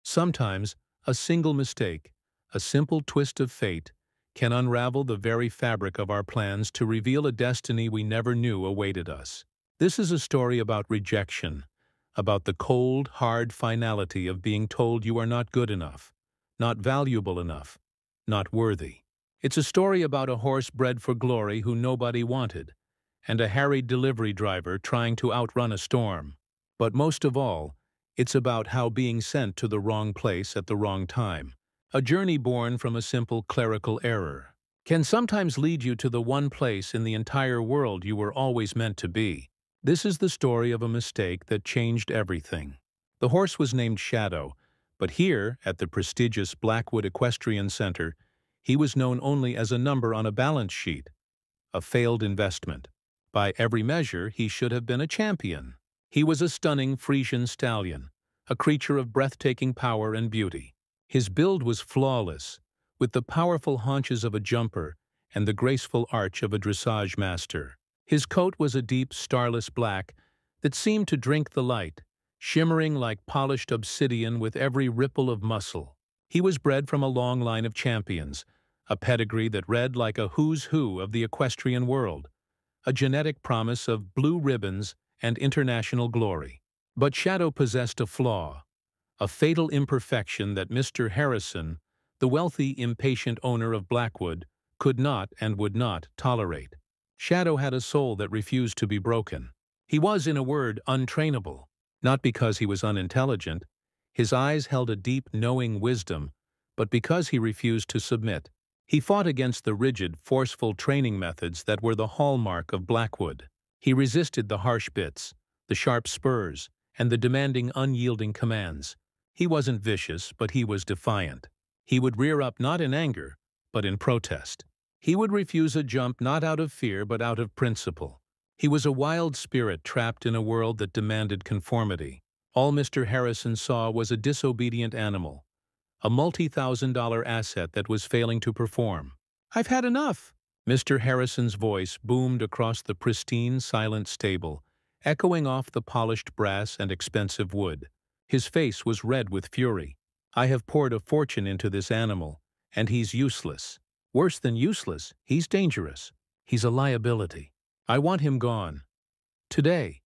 Sometimes, a single mistake, a simple twist of fate, can unravel the very fabric of our plans to reveal a destiny we never knew awaited us. This is a story about rejection, about the cold, hard finality of being told you are not good enough, not valuable enough, not worthy. It's a story about a horse bred for glory who nobody wanted, and a harried delivery driver trying to outrun a storm. But most of all, it's about how being sent to the wrong place at the wrong time, a journey born from a simple clerical error, can sometimes lead you to the one place in the entire world you were always meant to be. This is the story of a mistake that changed everything. The horse was named Shadow, but here, at the prestigious Blackwood Equestrian Center, he was known only as a number on a balance sheet, a failed investment. By every measure, he should have been a champion. He was a stunning Frisian stallion, a creature of breathtaking power and beauty. His build was flawless, with the powerful haunches of a jumper and the graceful arch of a dressage master. His coat was a deep, starless black that seemed to drink the light, shimmering like polished obsidian with every ripple of muscle. He was bred from a long line of champions, a pedigree that read like a who's who of the equestrian world, a genetic promise of blue ribbons and international glory. But Shadow possessed a flaw, a fatal imperfection that Mr. Harrison, the wealthy, impatient owner of Blackwood, could not and would not tolerate. Shadow had a soul that refused to be broken. He was, in a word, untrainable, not because he was unintelligent. His eyes held a deep, knowing wisdom, but because he refused to submit. He fought against the rigid, forceful training methods that were the hallmark of Blackwood. He resisted the harsh bits, the sharp spurs, and the demanding, unyielding commands. He wasn't vicious, but he was defiant. He would rear up not in anger, but in protest. He would refuse a jump not out of fear, but out of principle. He was a wild spirit trapped in a world that demanded conformity. All Mr. Harrison saw was a disobedient animal, a multi-thousand-dollar asset that was failing to perform. "I've had enough!" Mr. Harrison's voice boomed across the pristine, silent stable, echoing off the polished brass and expensive wood. His face was red with fury. "I have poured a fortune into this animal, and he's useless. Worse than useless, he's dangerous. He's a liability. I want him gone. Today."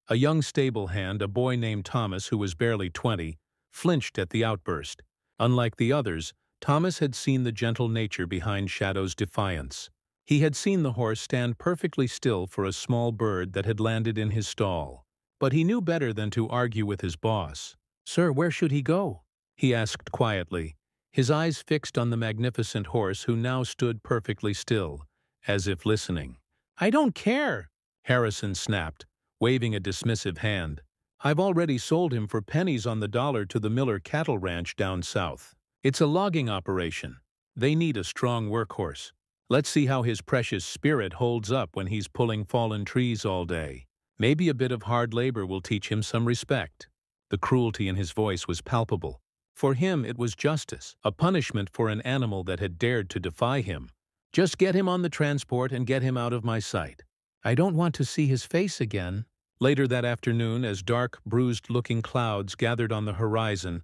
A young stable hand, a boy named Thomas who was barely 20, flinched at the outburst. Unlike the others, Thomas had seen the gentle nature behind Shadow's defiance. He had seen the horse stand perfectly still for a small bird that had landed in his stall. But he knew better than to argue with his boss. "Sir, where should he go?" he asked quietly, his eyes fixed on the magnificent horse who now stood perfectly still, as if listening. "I don't care," Harrison snapped, waving a dismissive hand. "I've already sold him for pennies on the dollar to the Miller Cattle Ranch down south. It's a logging operation. They need a strong workhorse. Let's see how his precious spirit holds up when he's pulling fallen trees all day. Maybe a bit of hard labor will teach him some respect." The cruelty in his voice was palpable. For him it was justice, a punishment for an animal that had dared to defy him. "Just get him on the transport and get him out of my sight." "I don't want to see his face again." Later that afternoon, as dark, bruised-looking clouds gathered on the horizon,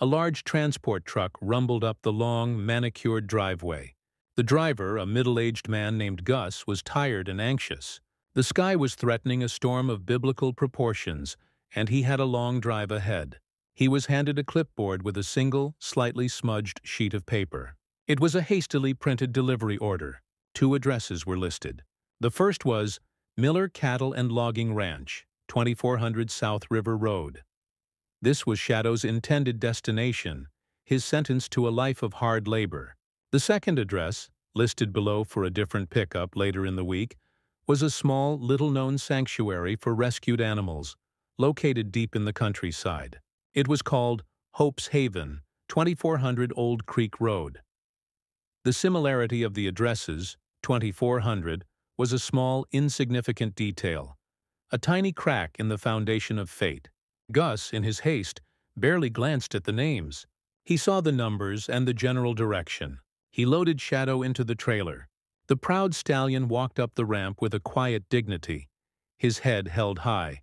a large transport truck rumbled up the long, manicured driveway. The driver, a middle-aged man named Gus, was tired and anxious. The sky was threatening a storm of biblical proportions, and he had a long drive ahead. He was handed a clipboard with a single, slightly smudged sheet of paper. It was a hastily printed delivery order. 2 addresses were listed. The first was Miller Cattle and Logging Ranch, 2400 South River Road. This was Shadow's intended destination, his sentence to a life of hard labor. The second address, listed below for a different pickup later in the week, was a small, little-known sanctuary for rescued animals, located deep in the countryside. It was called Hope's Haven, 2400 Old Creek Road. The similarity of the addresses, 2400, was a small, insignificant detail, a tiny crack in the foundation of fate. Gus, in his haste, barely glanced at the names. He saw the numbers and the general direction. He loaded Shadow into the trailer. The proud stallion walked up the ramp with a quiet dignity, his head held high,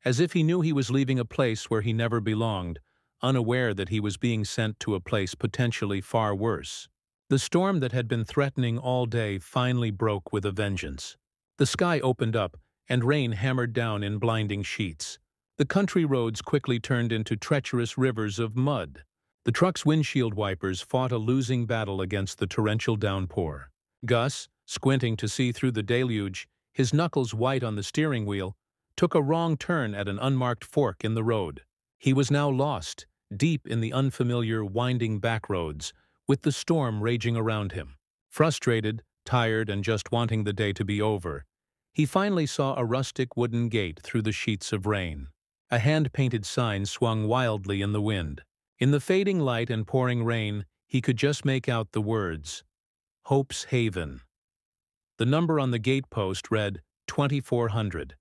as if he knew he was leaving a place where he never belonged, unaware that he was being sent to a place potentially far worse. The storm that had been threatening all day finally broke with a vengeance. The sky opened up, and rain hammered down in blinding sheets. The country roads quickly turned into treacherous rivers of mud. The truck's windshield wipers fought a losing battle against the torrential downpour. Gus, squinting to see through the deluge, his knuckles white on the steering wheel, took a wrong turn at an unmarked fork in the road. He was now lost, deep in the unfamiliar, winding back roads, with the storm raging around him. Frustrated, tired, and just wanting the day to be over, he finally saw a rustic wooden gate through the sheets of rain. A hand-painted sign swung wildly in the wind. In the fading light and pouring rain, he could just make out the words, Hope's Haven. The number on the gatepost read 2400.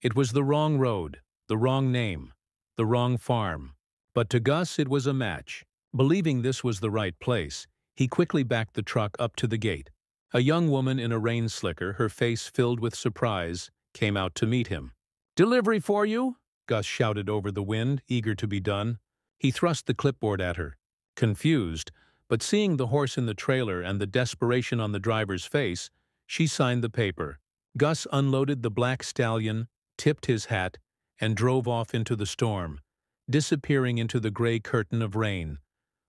It was the wrong road, the wrong name, the wrong farm. But to Gus it was a match. Believing this was the right place, he quickly backed the truck up to the gate. A young woman in a rain slicker, her face filled with surprise, came out to meet him. "Delivery for you?" Gus shouted over the wind, eager to be done. He thrust the clipboard at her. Confused, but seeing the horse in the trailer and the desperation on the driver's face, she signed the paper. Gus unloaded the black stallion, tipped his hat, and drove off into the storm, disappearing into the gray curtain of rain,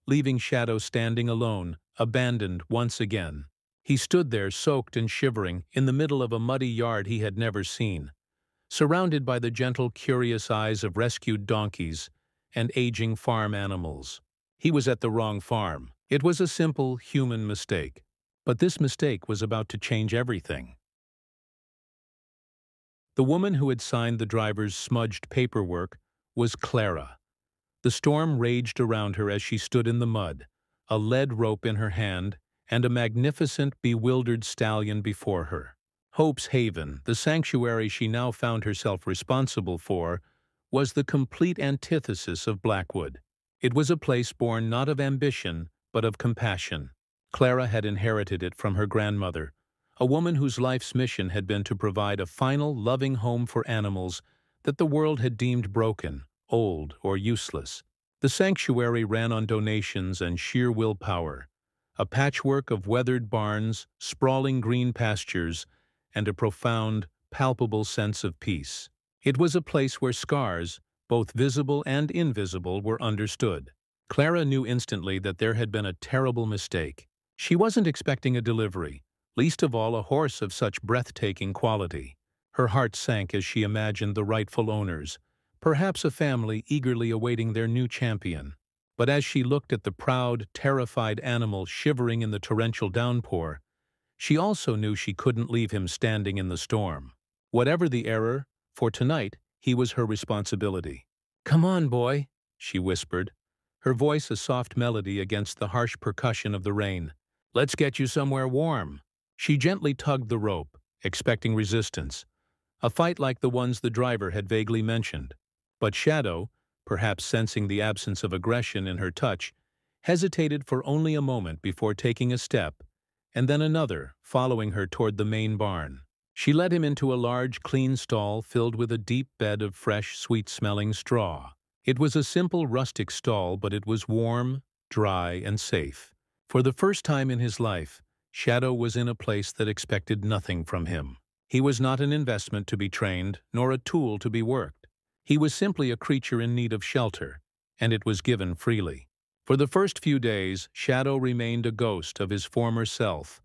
leaving Shadow standing alone, abandoned once again. He stood there soaked and shivering in the middle of a muddy yard he had never seen, surrounded by the gentle, curious eyes of rescued donkeys and aging farm animals. He was at the wrong farm. It was a simple, human mistake. But this mistake was about to change everything. The woman who had signed the driver's smudged paperwork was Clara. The storm raged around her as she stood in the mud, a lead rope in her hand and a magnificent, bewildered stallion before her. Hope's Haven, the sanctuary she now found herself responsible for, was the complete antithesis of Blackwood. It was a place born not of ambition, but of compassion. Clara had inherited it from her grandmother, a woman whose life's mission had been to provide a final, loving home for animals that the world had deemed broken, old, or useless. The sanctuary ran on donations and sheer willpower, a patchwork of weathered barns, sprawling green pastures, and a profound, palpable sense of peace. It was a place where scars, both visible and invisible, were understood. Clara knew instantly that there had been a terrible mistake. She wasn't expecting a delivery, least of all a horse of such breathtaking quality. Her heart sank as she imagined the rightful owners, perhaps a family eagerly awaiting their new champion. But as she looked at the proud, terrified animal shivering in the torrential downpour, she also knew she couldn't leave him standing in the storm. Whatever the error, for tonight he was her responsibility. "Come on, boy," she whispered, her voice a soft melody against the harsh percussion of the rain. "Let's get you somewhere warm." She gently tugged the rope, expecting resistance, a fight like the ones the driver had vaguely mentioned. But Shadow, perhaps sensing the absence of aggression in her touch, hesitated for only a moment before taking a step, and then another, following her toward the main barn. She led him into a large, clean stall filled with a deep bed of fresh, sweet-smelling straw. It was a simple, rustic stall, but it was warm, dry, and safe. For the first time in his life, Shadow was in a place that expected nothing from him. He was not an investment to be trained, nor a tool to be worked. He was simply a creature in need of shelter, and it was given freely. For the first few days, Shadow remained a ghost of his former self,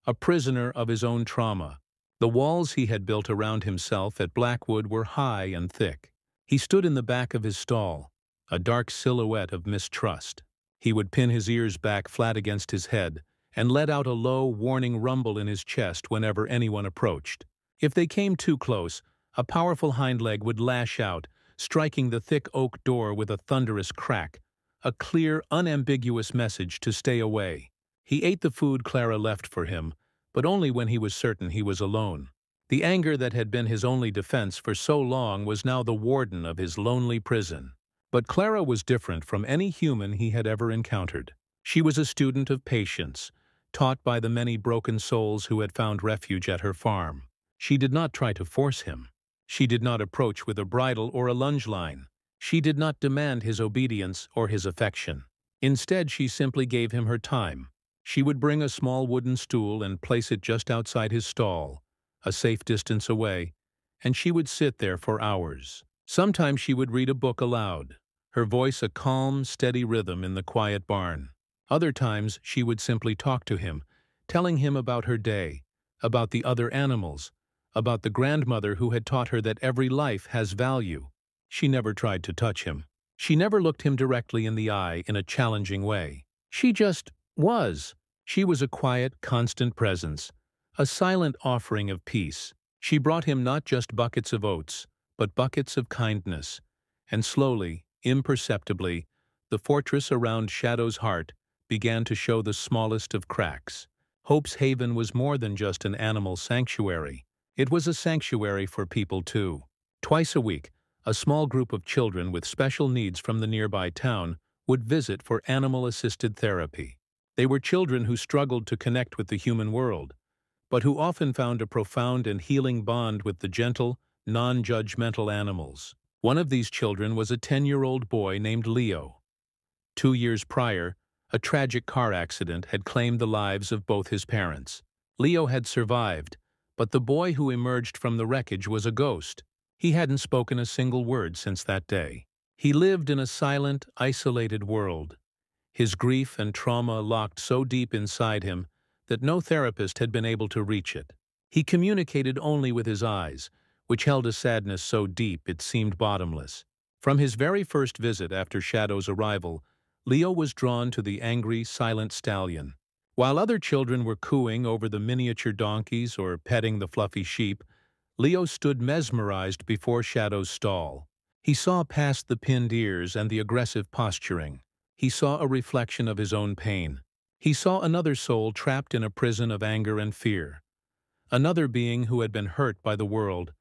a prisoner of his own trauma. The walls he had built around himself at Blackwood were high and thick. He stood in the back of his stall, a dark silhouette of mistrust. He would pin his ears back flat against his head and let out a low, warning rumble in his chest whenever anyone approached. If they came too close, a powerful hind leg would lash out, striking the thick oak door with a thunderous crack, a clear, unambiguous message to stay away. He ate the food Clara left for him, but only when he was certain he was alone. The anger that had been his only defense for so long was now the warden of his lonely prison. But Clara was different from any human he had ever encountered. She was a student of patience, taught by the many broken souls who had found refuge at her farm. She did not try to force him. She did not approach with a bridle or a lunge line. She did not demand his obedience or his affection. Instead, she simply gave him her time. She would bring a small wooden stool and place it just outside his stall, a safe distance away, and she would sit there for hours. Sometimes she would read a book aloud, her voice a calm, steady rhythm in the quiet barn. Other times she would simply talk to him, telling him about her day, about the other animals, about the grandmother who had taught her that every life has value. She never tried to touch him. She never looked him directly in the eye in a challenging way. She just was. She was a quiet, constant presence, a silent offering of peace. She brought him not just buckets of oats, but buckets of kindness. And slowly, imperceptibly, the fortress around Shadow's heart began to show the smallest of cracks. Hope's Haven was more than just an animal sanctuary. It was a sanctuary for people too. Twice a week, a small group of children with special needs from the nearby town would visit for animal-assisted therapy. They were children who struggled to connect with the human world, but who often found a profound and healing bond with the gentle, non-judgmental animals. One of these children was a 10-year-old boy named Leo. 2 years prior, a tragic car accident had claimed the lives of both his parents. Leo had survived, but the boy who emerged from the wreckage was a ghost. He hadn't spoken a single word since that day. He lived in a silent, isolated world, his grief and trauma locked so deep inside him that no therapist had been able to reach it. He communicated only with his eyes, which held a sadness so deep it seemed bottomless. From his very first visit after Shadow's arrival, Leo was drawn to the angry, silent stallion. While other children were cooing over the miniature donkeys or petting the fluffy sheep, Leo stood mesmerized before Shadow's stall. He saw past the pinned ears and the aggressive posturing. He saw a reflection of his own pain. He saw another soul trapped in a prison of anger and fear. Another being who had been hurt by the world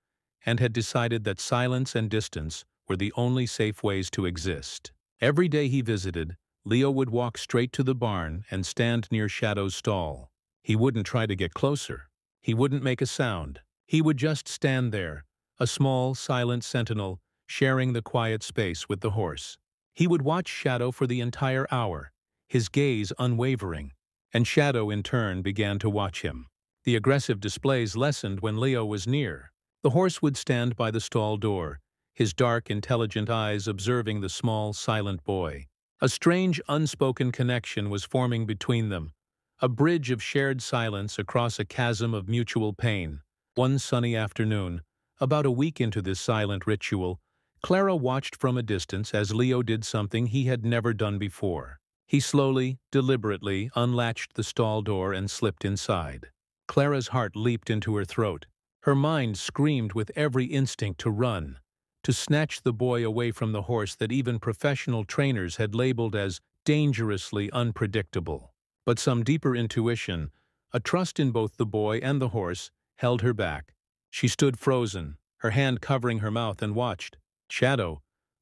and had decided that silence and distance were the only safe ways to exist. Every day he visited, Leo would walk straight to the barn and stand near Shadow's stall. He wouldn't try to get closer. He wouldn't make a sound. He would just stand there, a small, silent sentinel, sharing the quiet space with the horse. He would watch Shadow for the entire hour, his gaze unwavering, and Shadow in turn began to watch him. The aggressive displays lessened when Leo was near. The horse would stand by the stall door, his dark, intelligent eyes observing the small, silent boy. A strange, unspoken connection was forming between them, a bridge of shared silence across a chasm of mutual pain. One sunny afternoon, about a week into this silent ritual, Clara watched from a distance as Leo did something he had never done before. He slowly, deliberately unlatched the stall door and slipped inside. Clara's heart leaped into her throat. Her mind screamed with every instinct to run, to snatch the boy away from the horse that even professional trainers had labeled as dangerously unpredictable. But some deeper intuition, a trust in both the boy and the horse, held her back. She stood frozen, her hand covering her mouth, and watched. Shadow,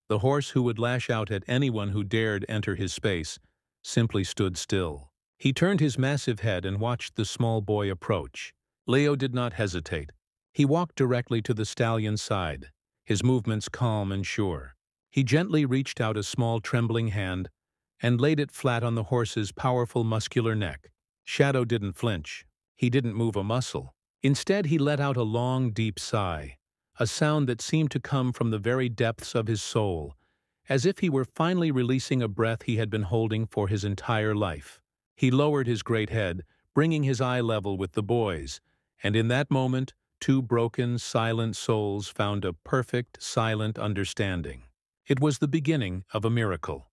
the horse who would lash out at anyone who dared enter his space, simply stood still. He turned his massive head and watched the small boy approach. Leo did not hesitate. He walked directly to the stallion's side, his movements calm and sure. He gently reached out a small trembling hand and laid it flat on the horse's powerful muscular neck. Shadow didn't flinch. He didn't move a muscle. Instead, he let out a long, deep sigh, a sound that seemed to come from the very depths of his soul, as if he were finally releasing a breath he had been holding for his entire life. He lowered his great head, bringing his eye level with the boy's, and in that moment, two broken, silent souls found a perfect, silent understanding. It was the beginning of a miracle.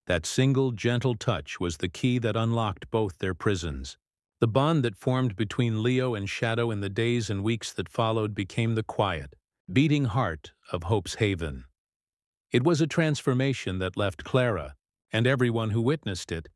That single, gentle touch was the key that unlocked both their prisons. The bond that formed between Leo and Shadow in the days and weeks that followed became the quiet, beating heart of Hope's Haven. It was a transformation that left Clara, and everyone who witnessed it,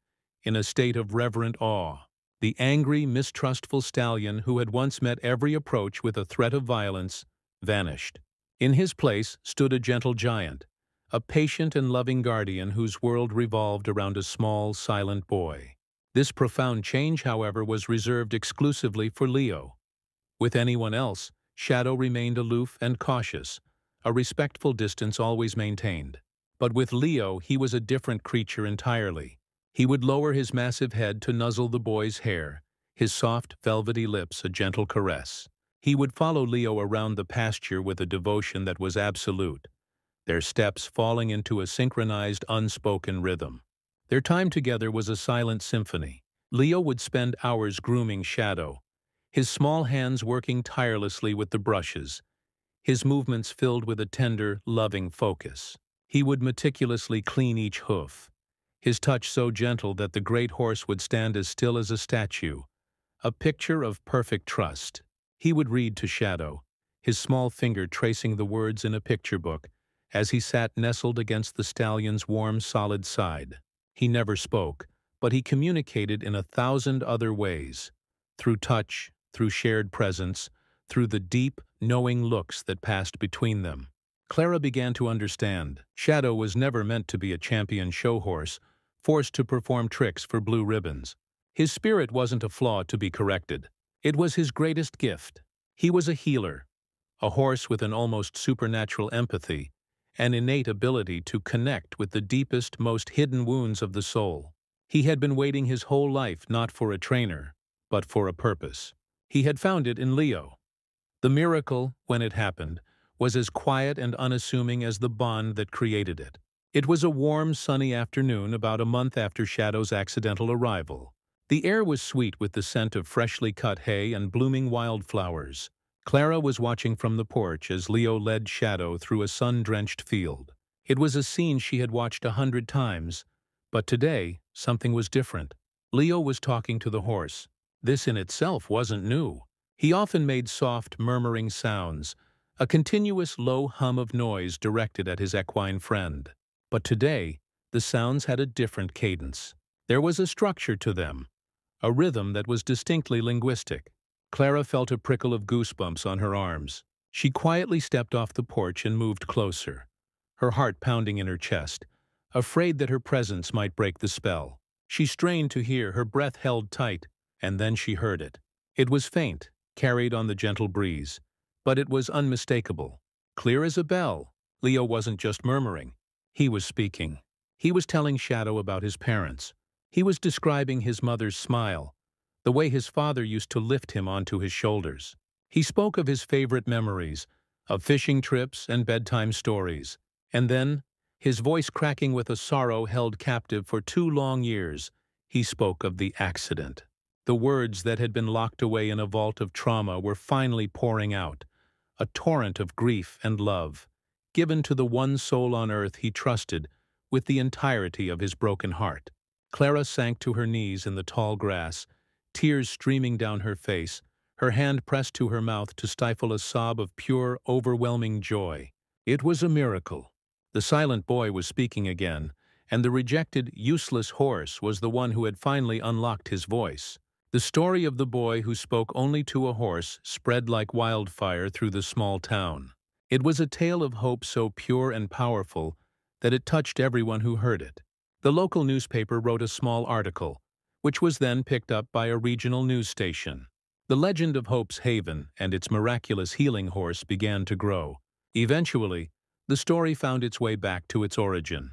in a state of reverent awe. The angry, mistrustful stallion who had once met every approach with a threat of violence vanished. In his place stood a gentle giant, a patient and loving guardian whose world revolved around a small, silent boy. This profound change, however, was reserved exclusively for Leo. With anyone else, Shadow remained aloof and cautious, a respectful distance always maintained. But with Leo, he was a different creature entirely. He would lower his massive head to nuzzle the boy's hair, his soft, velvety lips a gentle caress. He would follow Leo around the pasture with a devotion that was absolute, their steps falling into a synchronized, unspoken rhythm. Their time together was a silent symphony. Leo would spend hours grooming Shadow, his small hands working tirelessly with the brushes, his movements filled with a tender, loving focus. He would meticulously clean each hoof, his touch so gentle that the great horse would stand as still as a statue, a picture of perfect trust. He would read to Shadow, his small finger tracing the words in a picture book, as he sat nestled against the stallion's warm, solid side. He never spoke, but he communicated in 1,000 other ways, through touch, through shared presence, through the deep, knowing looks that passed between them. Clara began to understand. Shadow was never meant to be a champion show horse, forced to perform tricks for blue ribbons. His spirit wasn't a flaw to be corrected. It was his greatest gift. He was a healer, a horse with an almost supernatural empathy, an innate ability to connect with the deepest, most hidden wounds of the soul. He had been waiting his whole life not for a trainer, but for a purpose. He had found it in Leo. The miracle, when it happened, was as quiet and unassuming as the bond that created it. It was a warm, sunny afternoon about a month after Shadow's accidental arrival. The air was sweet with the scent of freshly cut hay and blooming wildflowers. Clara was watching from the porch as Leo led Shadow through a sun-drenched field. It was a scene she had watched 100 times, but today something was different. Leo was talking to the horse. This in itself wasn't new. He often made soft, murmuring sounds, a continuous low hum of noise directed at his equine friend. But today, the sounds had a different cadence. There was a structure to them, a rhythm that was distinctly linguistic. Clara felt a prickle of goosebumps on her arms. She quietly stepped off the porch and moved closer, her heart pounding in her chest, afraid that her presence might break the spell. She strained to hear, her breath held tight, and then she heard it. It was faint, carried on the gentle breeze, but it was unmistakable. Clear as a bell. Leo wasn't just murmuring. He was speaking. He was telling Shadow about his parents. He was describing his mother's smile, the way his father used to lift him onto his shoulders. He spoke of his favorite memories, of fishing trips and bedtime stories. And then, his voice cracking with a sorrow held captive for 2 long years, he spoke of the accident. The words that had been locked away in a vault of trauma were finally pouring out, a torrent of grief and love, given to the one soul on earth he trusted with the entirety of his broken heart. Clara sank to her knees in the tall grass, tears streaming down her face, her hand pressed to her mouth to stifle a sob of pure, overwhelming joy. It was a miracle. The silent boy was speaking again, and the rejected, useless horse was the one who had finally unlocked his voice. The story of the boy who spoke only to a horse spread like wildfire through the small town. It was a tale of hope so pure and powerful that it touched everyone who heard it. The local newspaper wrote a small article, which was then picked up by a regional news station. The legend of Hope's Haven and its miraculous healing horse began to grow. Eventually, the story found its way back to its origin.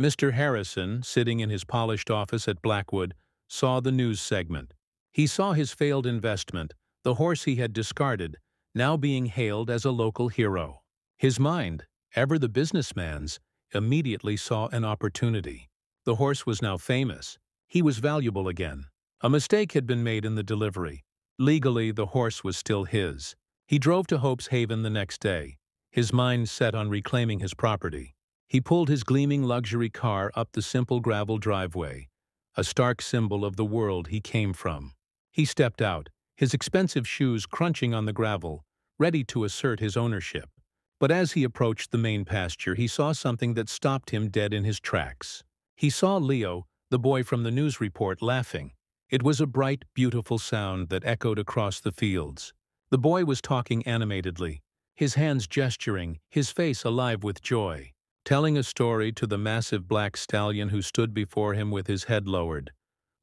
Mr. Harrison, sitting in his polished office at Blackwood, saw the news segment. He saw his failed investment, the horse he had discarded, now being hailed as a local hero. His mind, ever the businessman's, immediately saw an opportunity. The horse was now famous. He was valuable again. A mistake had been made in the delivery. Legally, the horse was still his. He drove to Hope's Haven the next day, his mind set on reclaiming his property. He pulled his gleaming luxury car up the simple gravel driveway, a stark symbol of the world he came from. He stepped out, his expensive shoes crunching on the gravel, ready to assert his ownership. But as he approached the main pasture, he saw something that stopped him dead in his tracks. He saw Leo, the boy from the news report, laughing. It was a bright, beautiful sound that echoed across the fields. The boy was talking animatedly, his hands gesturing, his face alive with joy, telling a story to the massive black stallion who stood before him with his head lowered,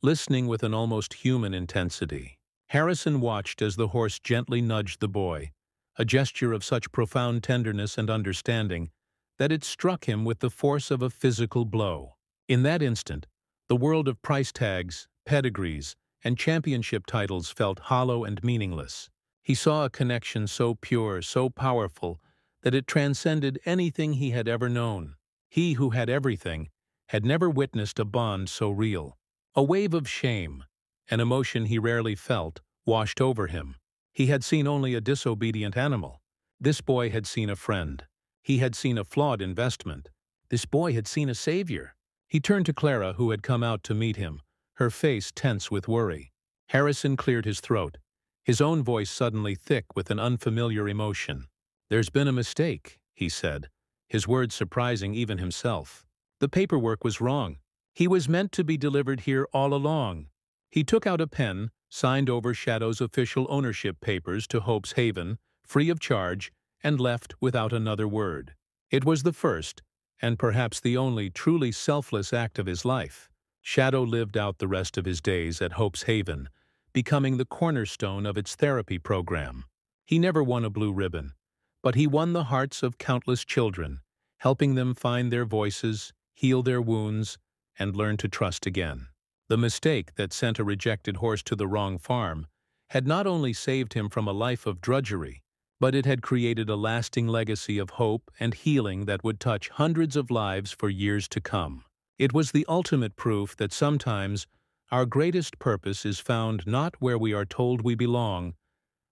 listening with an almost human intensity. Harrison watched as the horse gently nudged the boy, a gesture of such profound tenderness and understanding that it struck him with the force of a physical blow. In that instant, the world of price tags, pedigrees, and championship titles felt hollow and meaningless. He saw a connection so pure, so powerful, that it transcended anything he had ever known. He who had everything had never witnessed a bond so real. A wave of shame, an emotion he rarely felt, washed over him. He had seen only a disobedient animal. This boy had seen a friend. He had seen a flawed investment. This boy had seen a savior. He turned to Clara, who had come out to meet him, her face tense with worry. Harrison cleared his throat, his own voice suddenly thick with an unfamiliar emotion. "There's been a mistake," he said, his words surprising even himself. "The paperwork was wrong. He was meant to be delivered here all along." He took out a pen, signed over Shadow's official ownership papers to Hope's Haven, free of charge, and left without another word. It was the first, and perhaps the only truly selfless act of his life. Shadow lived out the rest of his days at Hope's Haven, becoming the cornerstone of its therapy program. He never won a blue ribbon, but he won the hearts of countless children, helping them find their voices, heal their wounds, and learn to trust again. The mistake that sent a rejected horse to the wrong farm had not only saved him from a life of drudgery, but it had created a lasting legacy of hope and healing that would touch hundreds of lives for years to come. It was the ultimate proof that sometimes our greatest purpose is found not where we are told we belong,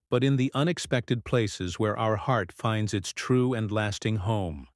but in the unexpected places where our heart finds its true and lasting home.